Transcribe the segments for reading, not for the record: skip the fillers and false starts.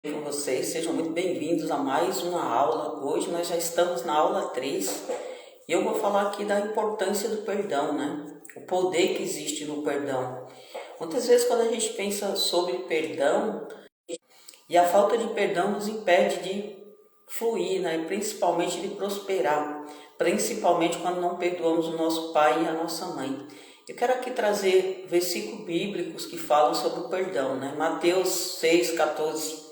Com vocês, sejam muito bem-vindos a mais uma aula. Hoje nós já estamos na aula 3 e eu vou falar aqui da importância do perdão, né? O poder que existe no perdão. Muitas vezes quando a gente pensa sobre perdão, e a falta de perdão nos impede de fluir, né? E principalmente de prosperar, principalmente quando não perdoamos o nosso pai e a nossa mãe. Eu quero aqui trazer versículos bíblicos que falam sobre o perdão, né? Mateus 6,14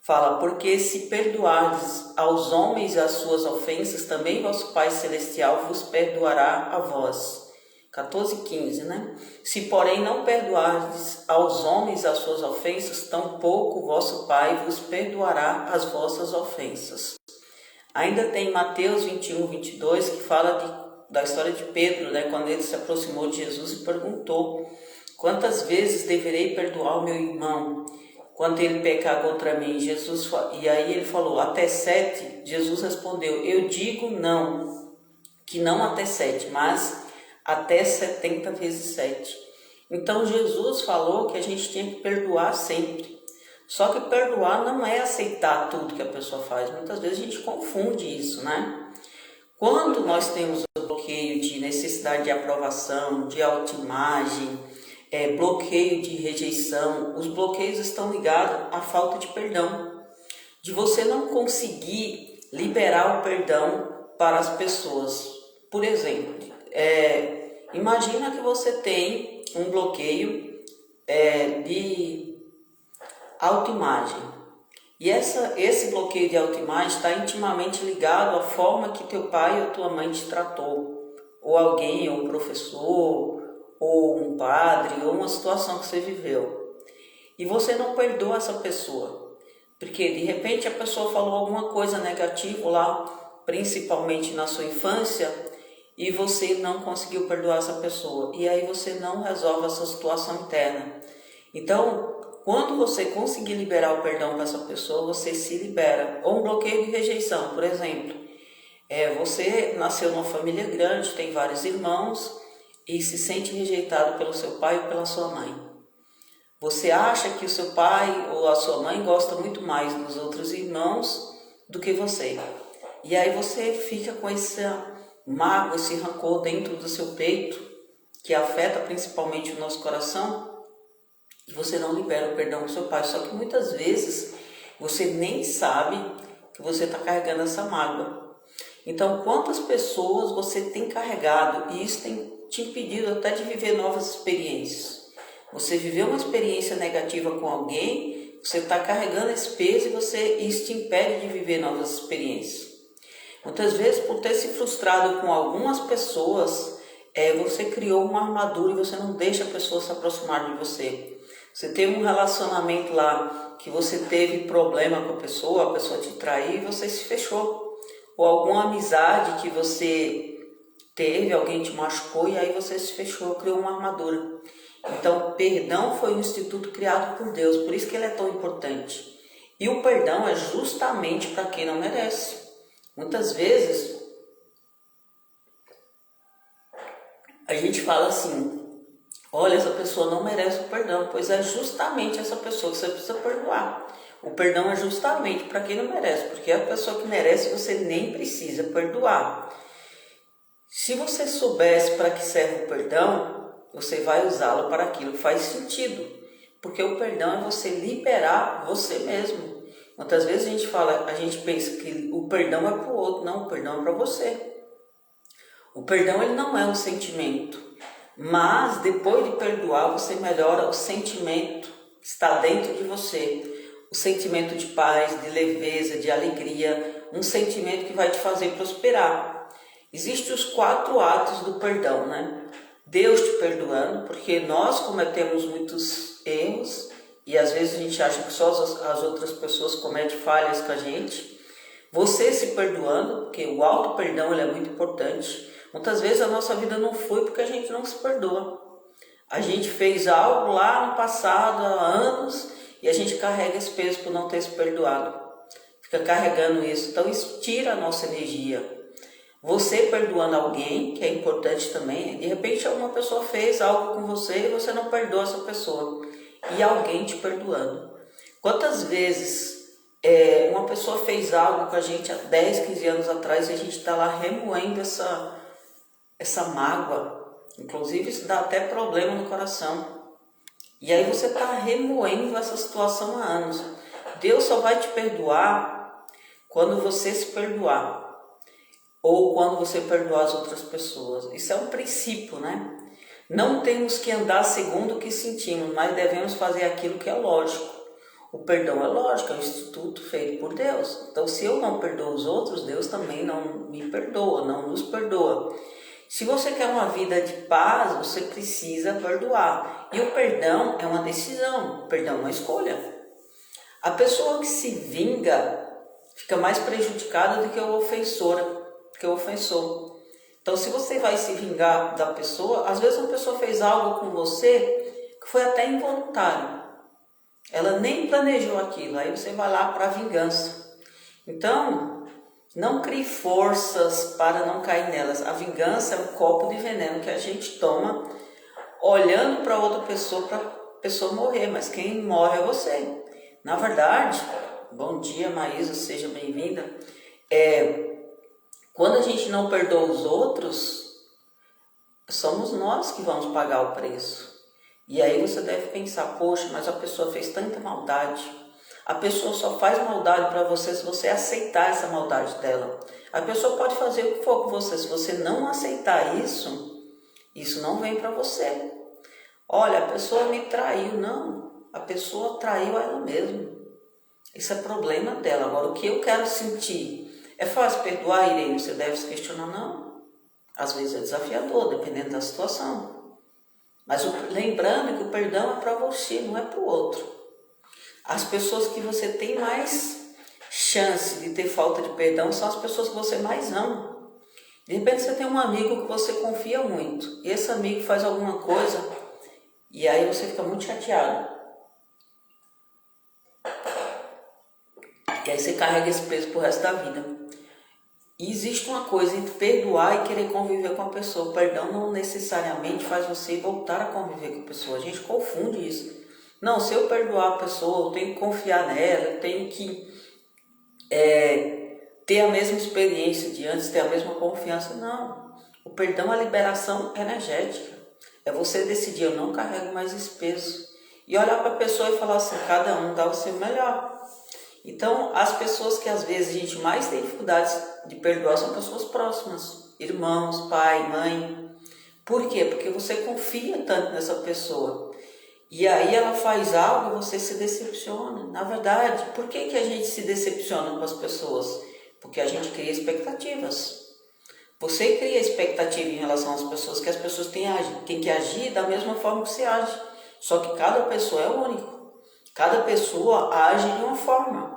fala: porque se perdoardes aos homens as suas ofensas, também vosso Pai Celestial vos perdoará a vós. 14,15, né? Se porém não perdoardes aos homens as suas ofensas, tampouco vosso Pai vos perdoará as vossas ofensas. Ainda tem Mateus 21:22, que fala da história de Pedro, né? Quando ele se aproximou de Jesus e perguntou: quantas vezes deverei perdoar o meu irmão quando ele pecar contra mim? E aí ele falou: até 7. Jesus respondeu: eu digo não, que não até 7, mas até 70 vezes 7. Então Jesus falou que a gente tinha que perdoar sempre. Só que perdoar não é aceitar tudo que a pessoa faz. Muitas vezes a gente confunde isso, né? Quando nós temos o bloqueio de necessidade de aprovação, de autoimagem, bloqueio de rejeição, os bloqueios estão ligados à falta de perdão, de você não conseguir liberar o perdão para as pessoas. Por exemplo, imagina que você tem um bloqueio de autoimagem. E esse bloqueio de autoimagem está intimamente ligado à forma que teu pai ou tua mãe te tratou, ou alguém, ou um professor, ou um padre, ou uma situação que você viveu. E você não perdoa essa pessoa, porque de repente a pessoa falou alguma coisa negativa lá, principalmente na sua infância, e você não conseguiu perdoar essa pessoa. E aí você não resolve essa situação interna. Então, quando você conseguir liberar o perdão para essa pessoa, você se libera. Ou um bloqueio de rejeição, por exemplo. Você nasceu numa família grande, tem vários irmãos e se sente rejeitado pelo seu pai ou pela sua mãe. Você acha que o seu pai ou a sua mãe gosta muito mais dos outros irmãos do que você. E aí você fica com essa mágoa, esse rancor dentro do seu peito, que afeta principalmente o nosso coração, e você não libera o perdão do seu pai. Só que muitas vezes você nem sabe que você está carregando essa mágoa. Então, quantas pessoas você tem carregado e isso tem te impedido até de viver novas experiências? Você viveu uma experiência negativa com alguém, você está carregando esse peso e isso te impede de viver novas experiências. Muitas vezes, por ter se frustrado com algumas pessoas, você criou uma armadura e você não deixa a pessoa se aproximar de você. Você teve um relacionamento lá que você teve problema com a pessoa te traiu e você se fechou. Ou alguma amizade que você teve, alguém te machucou e aí você se fechou, criou uma armadura. Então, perdão foi um instituto criado por Deus, por isso que ele é tão importante. E o perdão é justamente para quem não merece. Muitas vezes, a gente fala assim: olha, essa pessoa não merece o perdão. Pois é justamente essa pessoa que você precisa perdoar. O perdão é justamente para quem não merece, porque a pessoa que merece você nem precisa perdoar. Se você soubesse para que serve o perdão, você vai usá-lo para aquilo que faz sentido. Porque o perdão é você liberar você mesmo. Muitas vezes a gente pensa que o perdão é para o outro. Não, o perdão é para você. O perdão ele não é um sentimento. Mas depois de perdoar, você melhora o sentimento que está dentro de você. O sentimento de paz, de leveza, de alegria. Um sentimento que vai te fazer prosperar. Existem os 4 atos do perdão, né? Deus te perdoando, porque nós cometemos muitos erros e às vezes a gente acha que só as outras pessoas cometem falhas com a gente. Você se perdoando, porque o auto-perdão ele é muito importante. Muitas vezes a nossa vida não foi porque a gente não se perdoa. A gente fez algo lá no passado, há anos, e a gente carrega esse peso por não ter se perdoado. Fica carregando isso, então isso tira a nossa energia. Você perdoando alguém, que é importante também, de repente uma pessoa fez algo com você e você não perdoa essa pessoa. E alguém te perdoando. Quantas vezes Uma pessoa fez algo com a gente há 10, 15 anos atrás e a gente está lá remoendo essa mágoa. Inclusive isso dá até problema no coração. E aí você está remoendo essa situação há anos. Deus só vai te perdoar quando você se perdoar. Ou quando você perdoar as outras pessoas. Isso é um princípio, né? Não temos que andar segundo o que sentimos, mas devemos fazer aquilo que é lógico. O perdão é lógico, é um instituto feito por Deus. Então, se eu não perdoo os outros, Deus também não me perdoa, não nos perdoa. Se você quer uma vida de paz, você precisa perdoar. E o perdão é uma decisão, o perdão é uma escolha. A pessoa que se vinga fica mais prejudicada do que o ofensor. Então, se você vai se vingar da pessoa, às vezes uma pessoa fez algo com você que foi até involuntário. Ela nem planejou aquilo, aí você vai lá para a vingança. Então, não crie forças para não cair nelas. A vingança é um copo de veneno que a gente toma olhando para outra pessoa, para a pessoa morrer, mas quem morre é você. Na verdade, bom dia Maísa, seja bem-vinda. Quando a gente não perdoa os outros, somos nós que vamos pagar o preço. E aí você deve pensar, poxa, mas a pessoa fez tanta maldade. A pessoa só faz maldade para você se você aceitar essa maldade dela. A pessoa pode fazer o que for com você, se você não aceitar isso não vem para você. Olha, a pessoa me traiu. Não, a pessoa traiu ela mesma. Isso é problema dela. Agora, o que eu quero sentir? É fácil perdoar, Irene? Você deve se questionar, não. Às vezes é desafiador, dependendo da situação. Mas lembrando que o perdão é para você, não é para o outro. As pessoas que você tem mais chance de ter falta de perdão são as pessoas que você mais ama. De repente você tem um amigo que você confia muito. E esse amigo faz alguma coisa e aí você fica muito chateado. E aí você carrega esse peso pro resto da vida. E existe uma coisa entre perdoar e querer conviver com a pessoa. O perdão não necessariamente faz você voltar a conviver com a pessoa. A gente confunde isso. Não, se eu perdoar a pessoa, eu tenho que confiar nela, eu tenho que ter a mesma experiência de antes, ter a mesma confiança. Não. O perdão é a liberação energética. É você decidir, eu não carrego mais esse peso. E olhar para a pessoa e falar assim, cada um dá o seu melhor. Então, as pessoas que às vezes a gente mais tem dificuldades de perdoar são pessoas próximas, irmãos, pai, mãe. Por quê? Porque você confia tanto nessa pessoa. E aí ela faz algo e você se decepciona. Na verdade, por que a gente se decepciona com as pessoas? Porque a gente cria expectativas. Você cria expectativa em relação às pessoas, que as pessoas têm que agir da mesma forma que você age. Só que cada pessoa é única. Cada pessoa age de uma forma.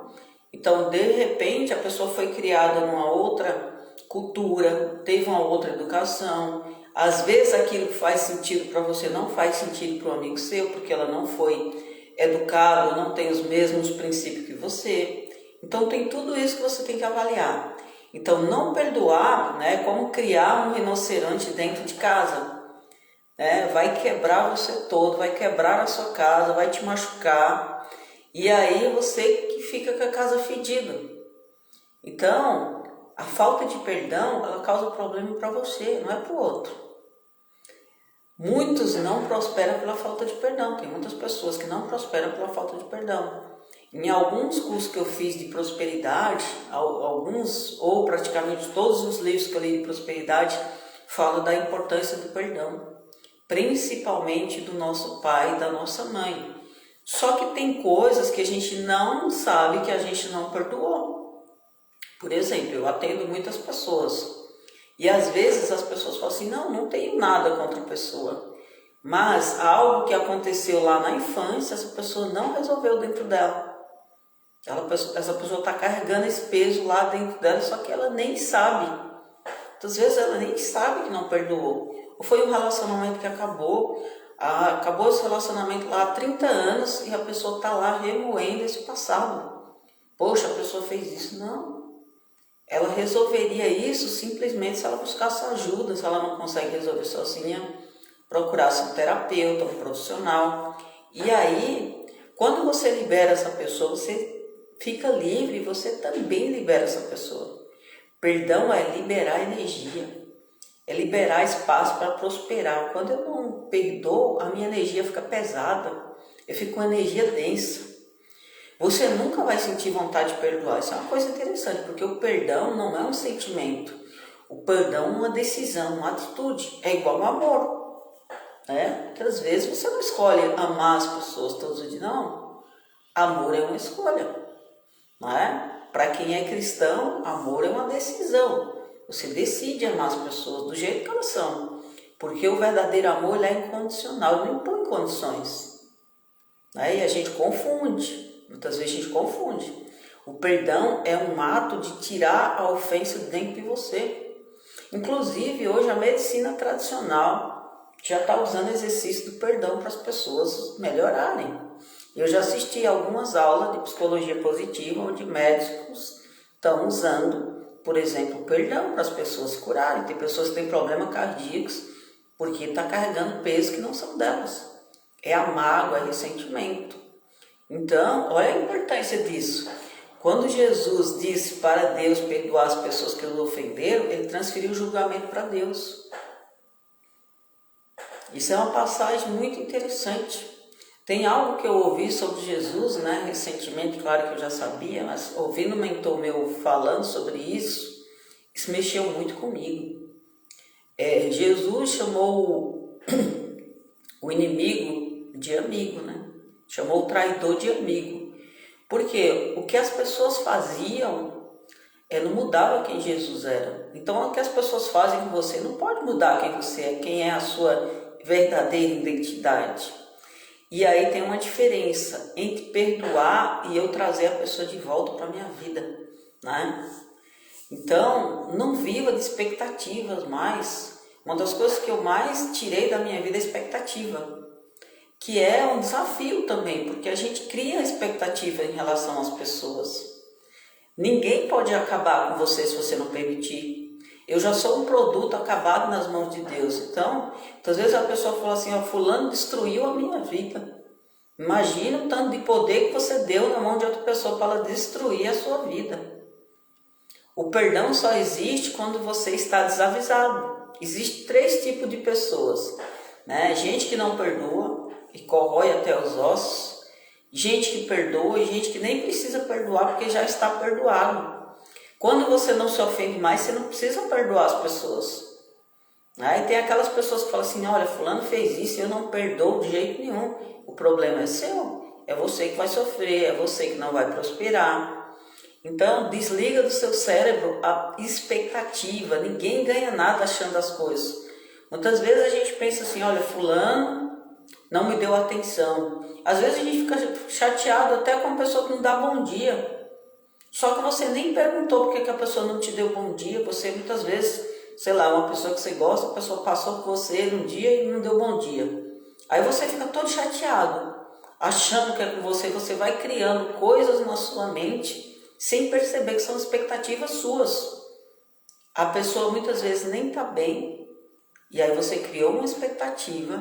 Então, de repente, a pessoa foi criada numa outra cultura, teve uma outra educação. Às vezes, aquilo que faz sentido para você não faz sentido para um amigo seu, porque ela não foi educada, não tem os mesmos princípios que você. Então, tem tudo isso que você tem que avaliar. Então, não perdoar, né, é como criar um rinoceronte dentro de casa. Vai quebrar você todo, vai quebrar a sua casa, vai te machucar. E aí você que fica com a casa fedida. Então, a falta de perdão, ela causa problema para você, não é para o outro. Muitos não prosperam pela falta de perdão. Tem muitas pessoas que não prosperam pela falta de perdão. Em alguns cursos que eu fiz de prosperidade, alguns ou praticamente todos os livros que eu li de prosperidade falam da importância do perdão, principalmente do nosso pai e da nossa mãe. Só que tem coisas que a gente não sabe que a gente não perdoou. Por exemplo, eu atendo muitas pessoas e às vezes as pessoas falam assim, não tenho nada contra a pessoa, mas algo que aconteceu lá na infância, essa pessoa não resolveu dentro dela. Essa pessoa está carregando esse peso lá dentro dela, só que ela nem sabe. Às vezes ela nem sabe que não perdoou. Ou foi um relacionamento que acabou esse relacionamento lá há 30 anos e a pessoa está lá remoendo esse passado. Poxa, a pessoa fez isso. Não. Ela resolveria isso simplesmente se ela buscasse ajuda, se ela não consegue resolver sozinha, procurasse um terapeuta, um profissional. E aí, quando você libera essa pessoa, você fica livre e você também libera essa pessoa. Perdão é liberar energia, é liberar espaço para prosperar. Quando eu não perdoo, a minha energia fica pesada, eu fico com energia densa. Você nunca vai sentir vontade de perdoar. Isso é uma coisa interessante, porque o perdão não é um sentimento. O perdão é uma decisão, uma atitude. É igual ao amor, né? Muitas vezes você não escolhe amar as pessoas todos os dias, não. Amor é uma escolha, não é? Para quem é cristão, amor é uma decisão. Você decide amar as pessoas do jeito que elas são. Porque o verdadeiro amor ele é incondicional, ele não impõe condições. Né? E a gente confunde. Muitas vezes a gente confunde. O perdão é um ato de tirar a ofensa de dentro de você. Inclusive, hoje a medicina tradicional já está usando exercício do perdão para as pessoas melhorarem. Eu já assisti a algumas aulas de psicologia positiva, onde médicos estão usando, por exemplo, o perdão para as pessoas se curarem. Tem pessoas que têm problemas cardíacos porque está carregando pesos que não são delas. É a mágoa, é ressentimento. Então, olha a importância disso. Quando Jesus disse para Deus perdoar as pessoas que o ofenderam, ele transferiu o julgamento para Deus. Isso é uma passagem muito interessante. Tem algo que eu ouvi sobre Jesus, né, recentemente, claro que eu já sabia, mas ouvindo um mentor meu falando sobre isso mexeu muito comigo. Jesus chamou o inimigo de amigo, né? Chamou o traidor de amigo. Porque o que as pessoas faziam não mudava quem Jesus era. Então o que as pessoas fazem com você não pode mudar quem você é, quem é a sua verdadeira identidade. E aí tem uma diferença entre perdoar e eu trazer a pessoa de volta para a minha vida, né? Então, não viva de expectativas mais. Uma das coisas que eu mais tirei da minha vida é a expectativa, que é um desafio também, porque a gente cria expectativa em relação às pessoas. Ninguém pode acabar com você se você não permitir. Eu já sou um produto acabado nas mãos de Deus. Então, muitas vezes a pessoa fala assim, fulano destruiu a minha vida. Imagina o tanto de poder que você deu na mão de outra pessoa para ela destruir a sua vida. O perdão só existe quando você está desavisado. Existem 3 tipos de pessoas, né? Gente que não perdoa e corrói até os ossos. Gente que perdoa e gente que nem precisa perdoar porque já está perdoado. Quando você não se ofende mais, você não precisa perdoar as pessoas. Aí tem aquelas pessoas que falam assim, olha, fulano fez isso e eu não perdoo de jeito nenhum. O problema é seu, é você que vai sofrer, é você que não vai prosperar. Então, desliga do seu cérebro a expectativa. Ninguém ganha nada achando as coisas. Muitas vezes a gente pensa assim, olha, fulano não me deu atenção. Às vezes a gente fica chateado até com a pessoa que não dá bom dia. Só que você nem perguntou por que a pessoa não te deu bom dia. Você muitas vezes, sei lá, uma pessoa que você gosta, a pessoa passou por você num dia e não deu bom dia. Aí você fica todo chateado, achando que é com você, você vai criando coisas na sua mente sem perceber que são expectativas suas. A pessoa muitas vezes nem está bem, e aí você criou uma expectativa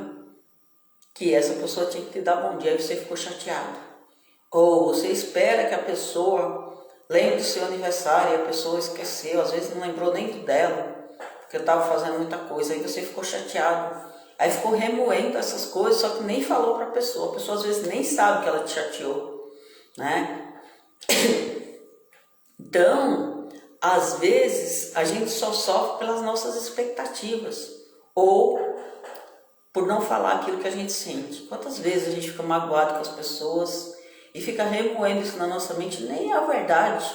que essa pessoa tinha que te dar bom dia, aí você ficou chateado. Ou você espera que a pessoa lembre do seu aniversário e a pessoa esqueceu, às vezes não lembrou nem do dela, porque eu estava fazendo muita coisa, aí você ficou chateado. Aí ficou remoendo essas coisas, só que nem falou para a pessoa às vezes nem sabe que ela te chateou, né? Então, às vezes, a gente só sofre pelas nossas expectativas, ou por não falar aquilo que a gente sente. Quantas vezes a gente fica magoado com as pessoas e fica remoendo isso na nossa mente, nem é a verdade.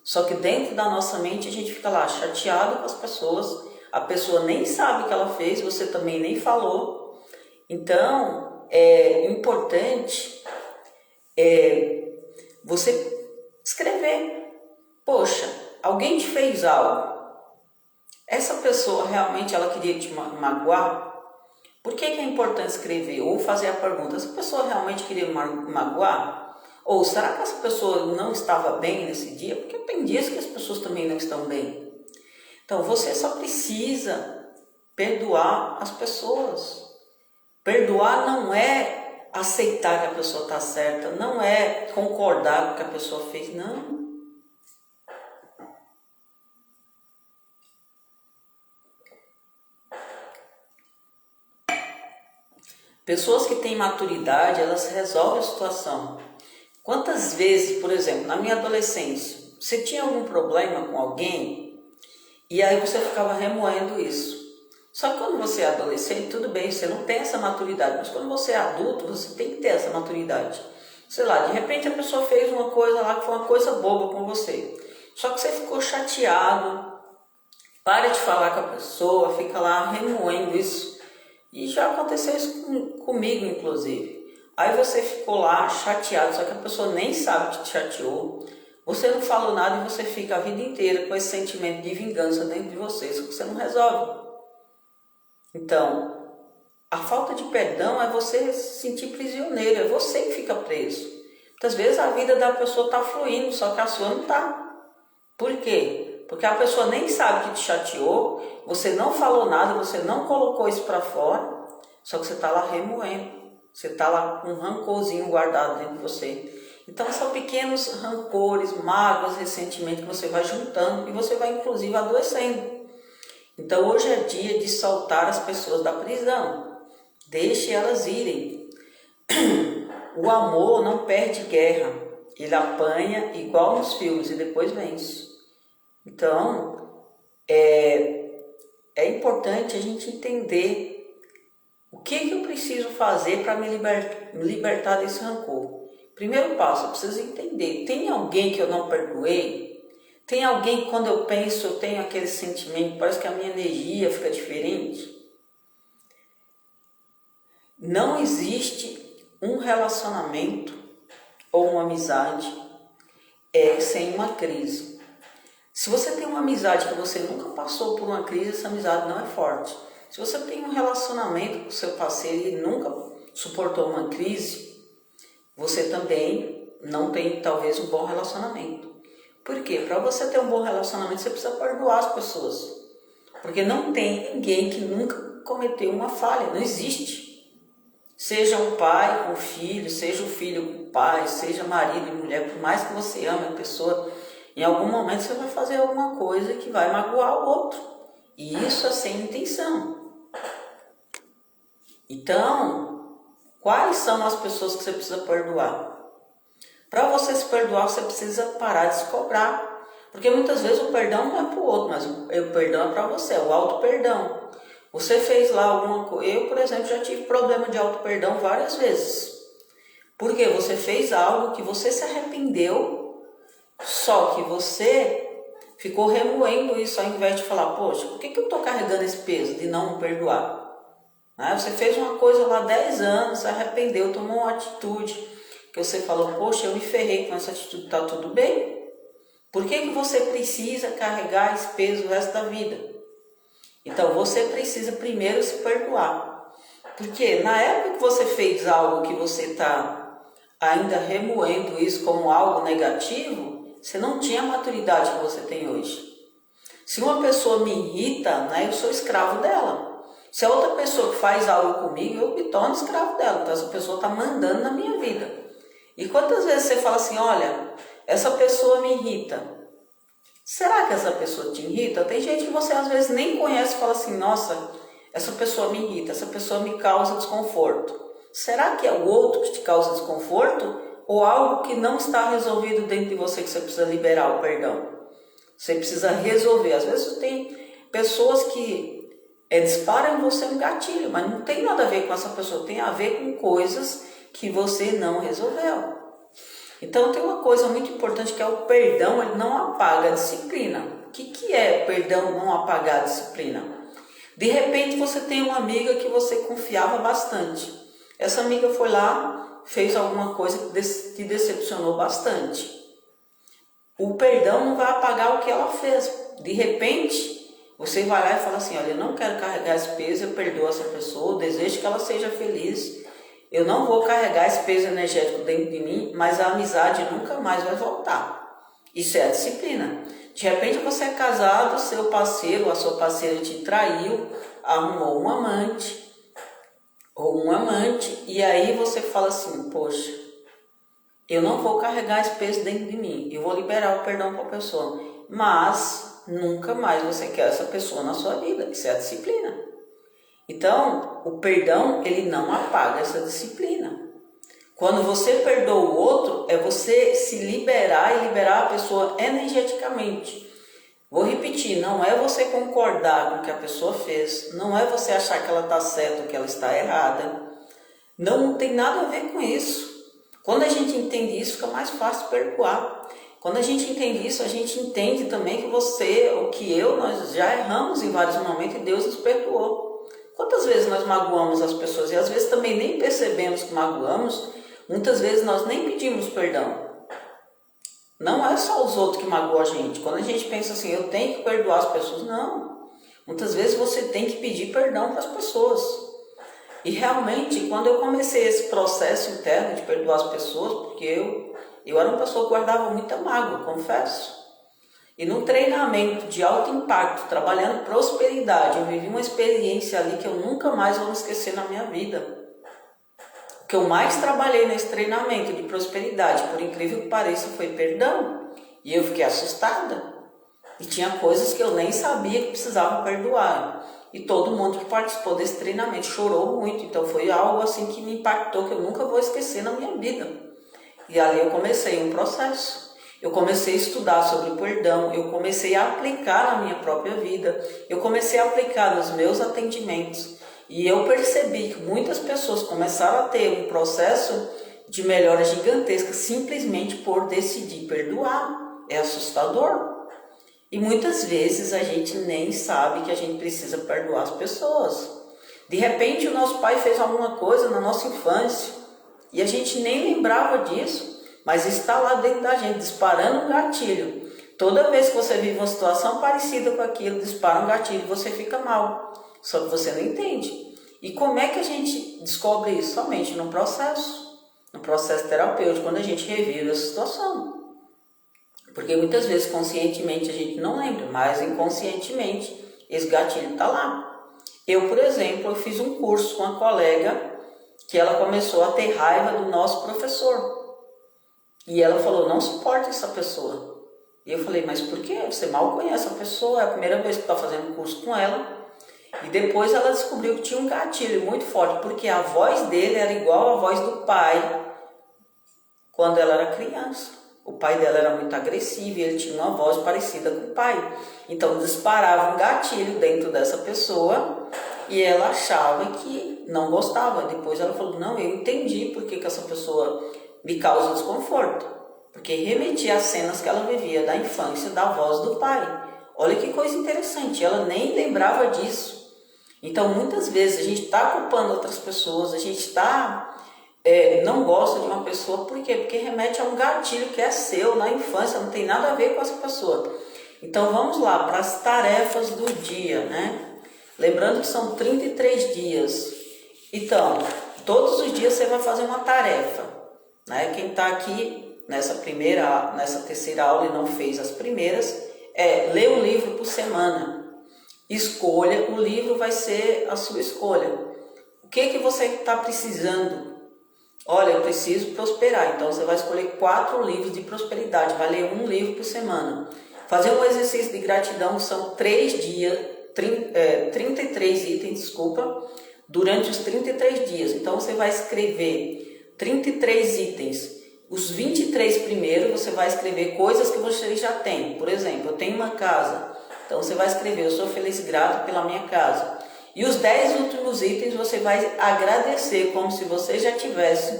Só que dentro da nossa mente a gente fica lá chateado com as pessoas, a pessoa nem sabe o que ela fez, você também nem falou. Então, é importante você escrever. Poxa, alguém te fez algo. Essa pessoa realmente ela queria te magoar? Por que é importante escrever? Ou fazer a pergunta, essa pessoa realmente queria magoar? Ou será que essa pessoa não estava bem nesse dia? Porque tem dias que as pessoas também não estão bem. Então você só precisa perdoar as pessoas. Perdoar não é aceitar que a pessoa está certa, não é concordar com o que a pessoa fez, não. Pessoas que têm maturidade, elas resolvem a situação. Quantas vezes, por exemplo, na minha adolescência, você tinha algum problema com alguém e aí você ficava remoendo isso. Só que quando você é adolescente, tudo bem, você não tem essa maturidade, mas quando você é adulto, você tem que ter essa maturidade. Sei lá, de repente a pessoa fez uma coisa lá que foi uma coisa boba com você. Só que você ficou chateado, para de falar com a pessoa, fica lá remoendo isso. E já aconteceu isso comigo, inclusive. Aí você ficou lá chateado, só que a pessoa nem sabe que te chateou. Você não falou nada e você fica a vida inteira com esse sentimento de vingança dentro de você, só que você não resolve. Então, a falta de perdão é você se sentir prisioneiro, é você que fica preso. Muitas vezes a vida da pessoa está fluindo, só que a sua não está. Por quê? Porque a pessoa nem sabe que te chateou, você não falou nada, você não colocou isso para fora, só que você está lá remoendo, você está lá com um rancorzinho guardado dentro de você. Então são pequenos rancores, mágoas, ressentimentos que você vai juntando e você vai inclusive adoecendo. Então hoje é dia de soltar as pessoas da prisão, deixe elas irem. O amor não perde guerra, ele apanha igual nos filmes e depois vence. Então, é importante a gente entender o que eu preciso fazer para me libertar desse rancor. Primeiro passo, eu preciso entender, tem alguém que eu não perdoei? Tem alguém que quando eu penso, eu tenho aquele sentimento, parece que a minha energia fica diferente? Não existe um relacionamento ou uma amizade sem uma crise. Se você tem uma amizade que você nunca passou por uma crise, essa amizade não é forte. Se você tem um relacionamento com o seu parceiro e nunca suportou uma crise, você também não tem talvez um bom relacionamento. Por quê? Para você ter um bom relacionamento, você precisa perdoar as pessoas. Porque não tem ninguém que nunca cometeu uma falha, não existe. Seja um pai com o filho, seja o filho com o pai, seja marido e mulher, por mais que você ame a pessoa, em algum momento você vai fazer alguma coisa que vai magoar o outro. E isso é sem intenção. Então, quais são as pessoas que você precisa perdoar? Para você se perdoar, você precisa parar de se cobrar. Porque muitas vezes o perdão não é para o outro, mas o perdão é para você, é o auto-perdão. Você fez lá alguma coisa. Eu, por exemplo, já tive problema de auto-perdão várias vezes. Porque você fez algo que você se arrependeu, só que você ficou remoendo isso ao invés de falar, poxa, por que eu estou carregando esse peso de não me perdoar? Você fez uma coisa lá 10 anos, se arrependeu, tomou uma atitude que você falou, poxa, eu me ferrei com essa atitude, está tudo bem? Por que você precisa carregar esse peso o resto da vida? Então você precisa primeiro se perdoar. Porque na época que você fez algo que você está ainda remoendo isso como algo negativo, você não tinha a maturidade que você tem hoje. Se uma pessoa me irrita, eu sou escravo dela. Se a outra pessoa que faz algo comigo, eu me torno escravo dela. Então essa pessoa está mandando na minha vida. E quantas vezes você fala assim, olha, essa pessoa me irrita. Será que essa pessoa te irrita? Tem gente que você às vezes nem conhece e fala assim, nossa, essa pessoa me irrita, essa pessoa me causa desconforto. Será que é o outro que te causa desconforto? Ou algo que não está resolvido dentro de você que você precisa liberar o perdão? Você precisa resolver. Às vezes tem pessoas que disparam em você um gatilho, mas não tem nada a ver com essa pessoa, tem a ver com coisas que você não resolveu. Então tem uma coisa muito importante que é o perdão, ele não apaga a disciplina. O que é perdão não apagar a disciplina? De repente você tem uma amiga que você confiava bastante. Essa amiga foi lá, fez alguma coisa que te decepcionou bastante. O perdão não vai apagar o que ela fez. De repente, você vai lá e fala assim, olha, eu não quero carregar esse peso, eu perdoo essa pessoa, eu desejo que ela seja feliz. Eu não vou carregar esse peso energético dentro de mim, mas a amizade nunca mais vai voltar. Isso é a disciplina. De repente você é casado, seu parceiro ou a sua parceira te traiu, arrumou um amante, ou um amante, e aí você fala assim, poxa, eu não vou carregar esse peso dentro de mim, eu vou liberar o perdão para a pessoa, mas nunca mais você quer essa pessoa na sua vida, isso é a disciplina. Então, o perdão, ele não apaga essa disciplina. Quando você perdoa o outro, é você se liberar e liberar a pessoa energeticamente. Vou repetir, não é você concordar com o que a pessoa fez, não é você achar que ela está certa ou que ela está errada. Não tem nada a ver com isso. Quando a gente entende isso, fica mais fácil perdoar. Quando a gente entende isso, a gente entende também que você, ou que eu, nós já erramos em vários momentos e Deus nos perdoou. Quantas vezes nós magoamos as pessoas e às vezes também nem percebemos que magoamos, muitas vezes nós nem pedimos perdão. Não é só os outros que magoam a gente. Quando a gente pensa assim, eu tenho que perdoar as pessoas, não. Muitas vezes você tem que pedir perdão para as pessoas. E realmente, quando eu comecei esse processo interno de perdoar as pessoas, porque eu era uma pessoa que guardava muita mágoa, confesso. E num treinamento de alto impacto, trabalhando prosperidade, eu vivi uma experiência ali que eu nunca mais vou esquecer na minha vida. O que eu mais trabalhei nesse treinamento de prosperidade, por incrível que pareça, foi perdão. E eu fiquei assustada. E tinha coisas que eu nem sabia que precisava perdoar. E todo mundo que participou desse treinamento chorou muito. Então foi algo assim que me impactou, que eu nunca vou esquecer na minha vida. E ali eu comecei um processo. Eu comecei a estudar sobre o perdão, eu comecei a aplicar na minha própria vida, eu comecei a aplicar nos meus atendimentos. E eu percebi que muitas pessoas começaram a ter um processo de melhora gigantesca simplesmente por decidir perdoar. É assustador. E muitas vezes a gente nem sabe que a gente precisa perdoar as pessoas. De repente o nosso pai fez alguma coisa na nossa infância e a gente nem lembrava disso. Mas está lá dentro da gente, disparando um gatilho. Toda vez que você vive uma situação parecida com aquilo, dispara um gatilho e você fica mal. Só que você não entende. E como é que a gente descobre isso? Somente no processo terapêutico, quando a gente revive a situação. Porque muitas vezes conscientemente a gente não lembra, mas inconscientemente esse gatilho está lá. Eu, por exemplo, eu fiz um curso com uma colega que ela começou a ter raiva do nosso professor. E ela falou, não suporta essa pessoa. E eu falei, mas por quê? Você mal conhece a pessoa, é a primeira vez que está fazendo curso com ela. E depois ela descobriu que tinha um gatilho muito forte, porque a voz dele era igual à voz do pai quando ela era criança. O pai dela era muito agressivo e ele tinha uma voz parecida com o pai. Então disparava um gatilho dentro dessa pessoa e ela achava que não gostava. Depois ela falou, não, eu entendi por que essa pessoa me causa desconforto, porque remetia às cenas que ela vivia da infância, da voz do pai. Olha que coisa interessante, ela nem lembrava disso. Então muitas vezes a gente está culpando outras pessoas, a gente não gosta de uma pessoa, por quê? Porque remete a um gatilho que é seu na infância, não tem nada a ver com essa pessoa. Então vamos lá para as tarefas do dia, né? Lembrando que são 33 dias. Então, todos os dias você vai fazer uma tarefa. Né? Quem está aqui nessa terceira aula e não fez as primeiras, lê um livro por semana. Escolha, o livro vai ser a sua escolha. O que você está precisando? Olha, eu preciso prosperar, então você vai escolher 4 livros de prosperidade, vai ler um livro por semana. Fazer um exercício de gratidão, são 3 dias, 33 itens, durante os 33 dias. Então você vai escrever 33 itens. Os 23 primeiros você vai escrever coisas que você já tem. Por exemplo, eu tenho uma casa. Então você vai escrever, eu sou feliz e grato pela minha casa. E os 10 últimos itens você vai agradecer como se você já tivesse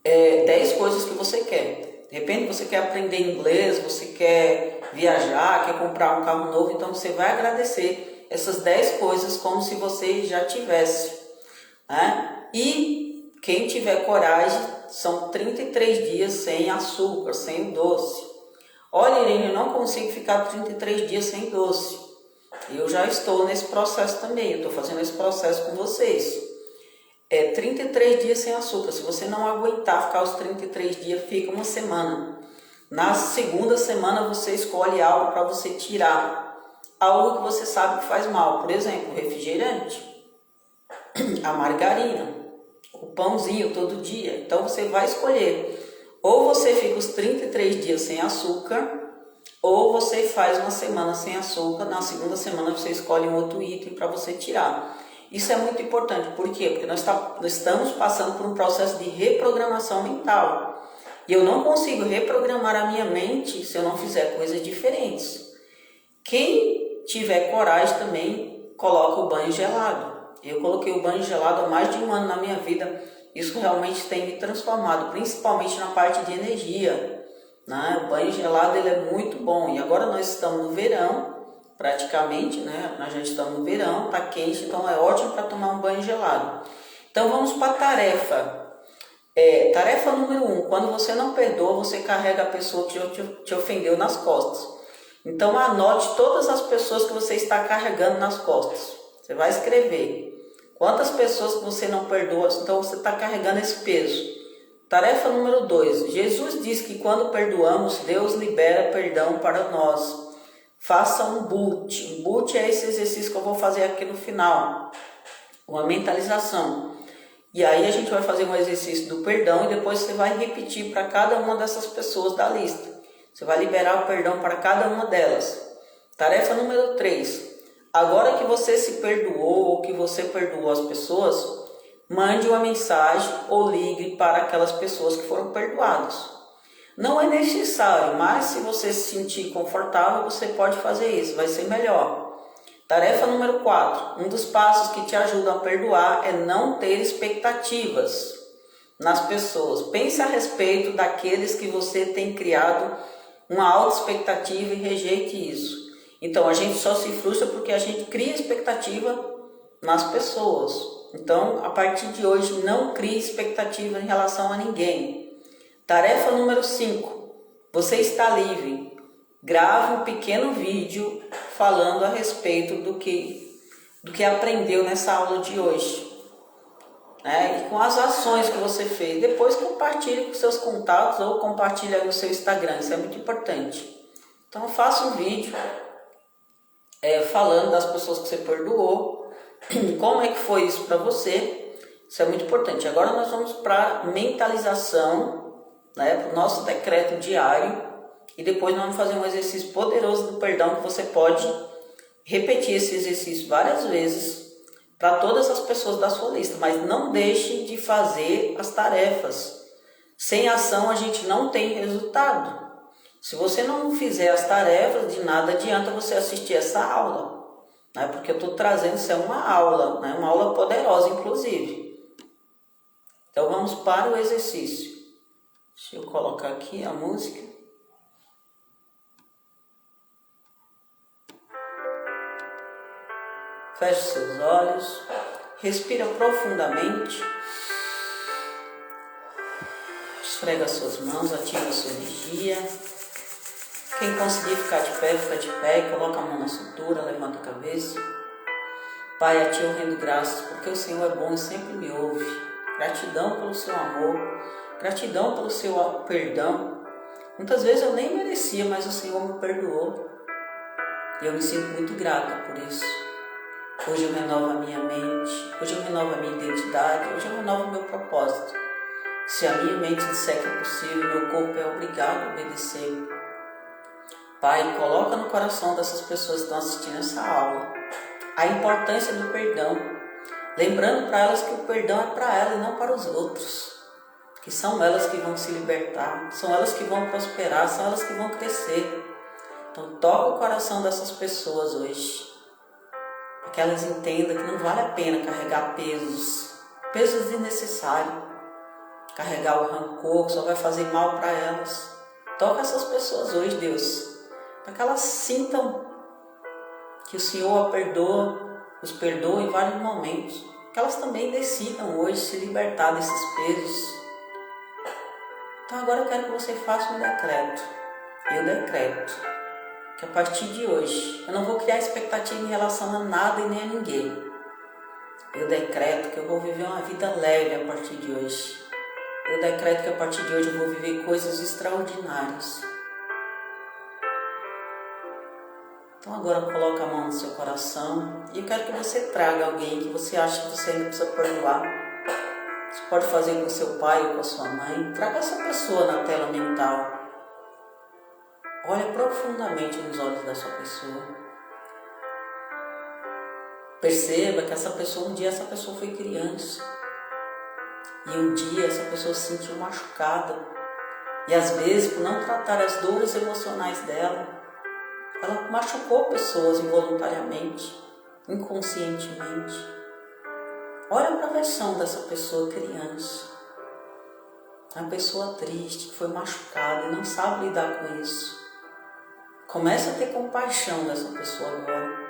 10 coisas que você quer. De repente você quer aprender inglês, você quer viajar, quer comprar um carro novo. Então você vai agradecer essas 10 coisas como se você já tivesse. Né? E quem tiver coragem, são 33 dias sem açúcar, sem doce. Olha, Irene, eu não consigo ficar 33 dias sem doce. Eu já estou nesse processo também, eu estou fazendo esse processo com vocês. 33 dias sem açúcar. Se você não aguentar ficar os 33 dias, fica uma semana. Na segunda semana você escolhe algo para você tirar. Algo que você sabe que faz mal. Por exemplo, refrigerante. a margarina, o pãozinho todo dia. Então você vai escolher. Ou você fica os 33 dias sem açúcar, ou você faz uma semana sem açúcar. Na segunda semana você escolhe um outro item para você tirar. Isso é muito importante. Por quê? Porque nós estamos passando por um processo de reprogramação mental. E eu não consigo reprogramar a minha mente se eu não fizer coisas diferentes. Quem tiver coragem também, coloca o banho gelado. Eu coloquei o banho gelado há mais de um ano na minha vida. Isso realmente tem me transformado, principalmente na parte de energia, né? O banho gelado ele é muito bom. E agora nós estamos no verão, praticamente, né? Nós já estamos no verão, está quente, então é ótimo para tomar um banho gelado. Então vamos para a tarefa. Tarefa número 1. Quando você não perdoa, você carrega a pessoa que te ofendeu nas costas. Então anote todas as pessoas que você está carregando nas costas. Você vai escrever quantas pessoas que você não perdoa, então você está carregando esse peso. Tarefa número 2. Jesus diz que quando perdoamos, Deus libera perdão para nós. Faça um boot. Um boot é esse exercício que eu vou fazer aqui no final. Uma mentalização. E aí a gente vai fazer um exercício do perdão e depois você vai repetir para cada uma dessas pessoas da lista. Você vai liberar o perdão para cada uma delas. Tarefa número 3. Agora que você se perdoou ou que você perdoou as pessoas, mande uma mensagem ou ligue para aquelas pessoas que foram perdoadas. Não é necessário, mas se você se sentir confortável, você pode fazer isso, vai ser melhor. Tarefa número 4. Um dos passos que te ajudam a perdoar é não ter expectativas nas pessoas. Pense a respeito daqueles que você tem criado uma alta expectativa e rejeite isso. Então a gente só se frustra porque a gente cria expectativa nas pessoas. Então a partir de hoje não crie expectativa em relação a ninguém. Tarefa número 5. Você está livre. Grave um pequeno vídeo falando a respeito do que aprendeu nessa aula de hoje. E com as ações que você fez. Depois compartilhe com seus contatos ou compartilhe aí no seu Instagram. Isso é muito importante. Então faça um vídeo falando das pessoas que você perdoou. Como é que foi isso para você. Isso é muito importante. Agora nós vamos para mentalização, para o nosso decreto diário. E depois nós vamos fazer um exercício poderoso do perdão, que você pode repetir esse exercício várias vezes para todas as pessoas da sua lista. Mas não deixe de fazer as tarefas. Sem ação a gente não tem resultado. Se você não fizer as tarefas, de nada adianta você assistir essa aula. Porque eu estou trazendo, isso é uma aula, uma aula poderosa inclusive. Então vamos para o exercício. Deixa eu colocar aqui a música. Feche seus olhos, respira profundamente, esfrega suas mãos, ativa a sua energia. Quem conseguir ficar de pé, fica de pé e coloca a mão na cintura, levanta a cabeça. Pai, a Ti eu rendo graças, porque o Senhor é bom e sempre me ouve. Gratidão pelo Seu amor, gratidão pelo Seu perdão. Muitas vezes eu nem merecia, mas o Senhor me perdoou. E eu me sinto muito grata por isso. Hoje eu renovo a minha mente, hoje eu renovo a minha identidade, hoje eu renovo o meu propósito. Se a minha mente disser que é possível, meu corpo é obrigado a obedecer. Pai, coloca no coração dessas pessoas que estão assistindo essa aula a importância do perdão, lembrando para elas que o perdão é para elas e não para os outros, que são elas que vão se libertar, são elas que vão prosperar, são elas que vão crescer. Então toca o coração dessas pessoas hoje, que elas entendam que não vale a pena carregar pesos desnecessários, carregar o rancor, que só vai fazer mal para elas. Toca essas pessoas hoje, Deus, para que elas sintam que o Senhor os perdoa em vários momentos, que elas também decidam hoje se libertar desses pesos. Então agora eu quero que você faça um decreto. Eu decreto que a partir de hoje eu não vou criar expectativa em relação a nada e nem a ninguém. Eu decreto que eu vou viver uma vida leve a partir de hoje. Eu decreto que a partir de hoje eu vou viver coisas extraordinárias. Então agora coloca a mão no seu coração e eu quero que você traga alguém que você acha que você ainda precisa perdoar. Você pode fazer com seu pai ou com a sua mãe. Traga essa pessoa na tela mental. Olha profundamente nos olhos dessa pessoa. Perceba que um dia essa pessoa foi criança. E um dia essa pessoa se sentiu machucada. E às vezes, por não tratar as dores emocionais dela, ela machucou pessoas involuntariamente, inconscientemente. Olha para a versão dessa pessoa criança. Uma pessoa triste, que foi machucada e não sabe lidar com isso. Comece a ter compaixão dessa pessoa agora.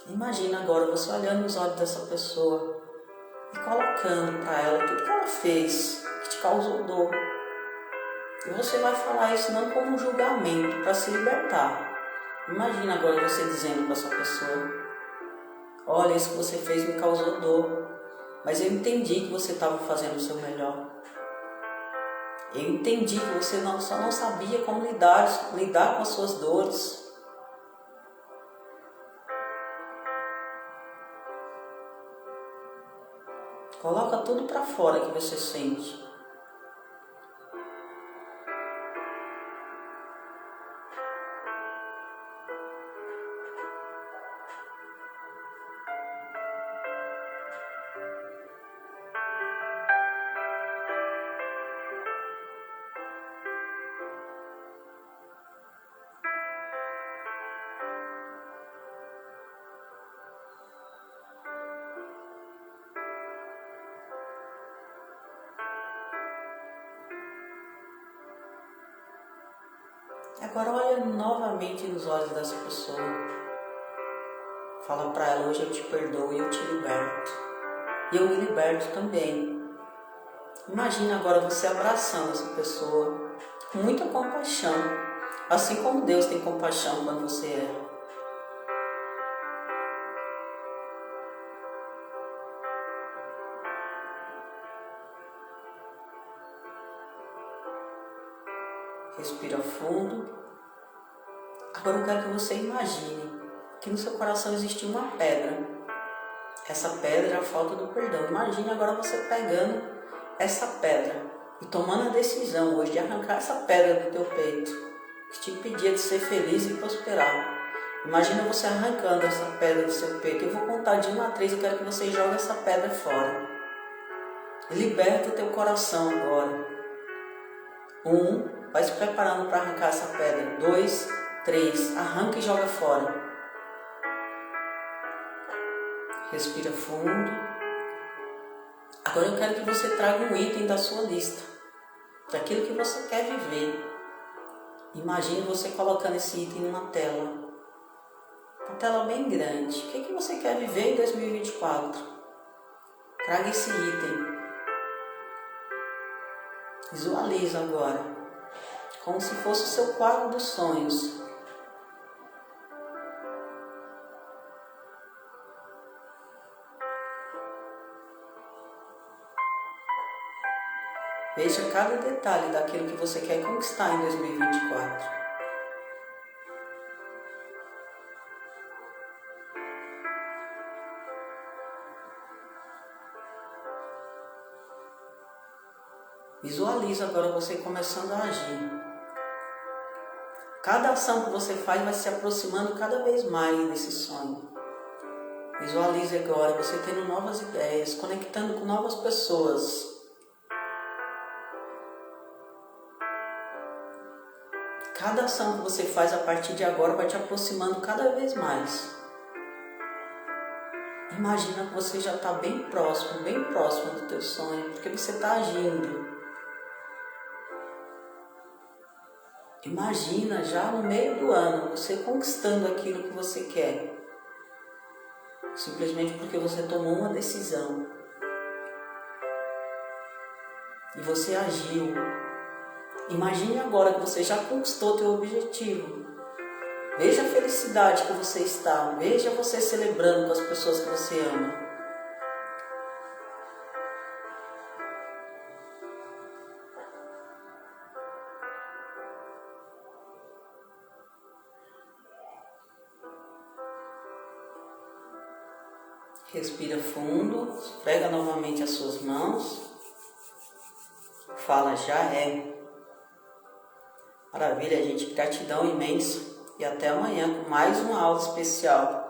Imagina agora você olhando nos olhos dessa pessoa e colocando para ela tudo que ela fez, que te causou dor. E você vai falar isso não como um julgamento, para se libertar. Imagina agora você dizendo para essa pessoa: olha, isso que você fez me causou dor, mas eu entendi que você estava fazendo o seu melhor. Eu entendi que você só não sabia como lidar com as suas dores. Coloca tudo para fora que você sente. Agora olha novamente nos olhos dessa pessoa. Fala para ela: hoje eu te perdoo e eu te liberto. E eu me liberto também. Imagina agora você abraçando essa pessoa com muita compaixão, assim como Deus tem compaixão quando você erra. Respira fundo. Agora eu quero que você imagine que no seu coração existe uma pedra. Essa pedra é a falta do perdão. Imagine agora você pegando essa pedra e tomando a decisão hoje de arrancar essa pedra do teu peito, que te impedia de ser feliz e prosperar. Imagina você arrancando essa pedra do seu peito. Eu vou contar de 1 a 3, eu quero que você jogue essa pedra fora. Liberta o teu coração agora. 1, vai se preparando para arrancar essa pedra. 2, 3, arranca e joga fora. Respira fundo. Agora eu quero que você traga um item da sua lista, daquilo que você quer viver. Imagine você colocando esse item numa tela. Uma tela bem grande. O que você quer viver em 2024? Traga esse item. Visualiza agora, como se fosse o seu quadro dos sonhos. Veja cada detalhe daquilo que você quer conquistar em 2024. Visualiza agora você começando a agir. Cada ação que você faz vai se aproximando cada vez mais desse sonho. Visualize agora você tendo novas ideias, conectando com novas pessoas. Cada ação que você faz a partir de agora vai te aproximando cada vez mais. Imagina que você já está bem próximo do teu sonho, porque você está agindo. Imagina já no meio do ano você conquistando aquilo que você quer, simplesmente porque você tomou uma decisão e você agiu. Imagine agora que você já conquistou teu objetivo. Veja a felicidade que você está, veja você celebrando com as pessoas que você ama. Respira fundo, esfrega novamente as suas mãos. Fala, já é. Maravilha, gente. Gratidão imensa. E até amanhã com mais uma aula especial.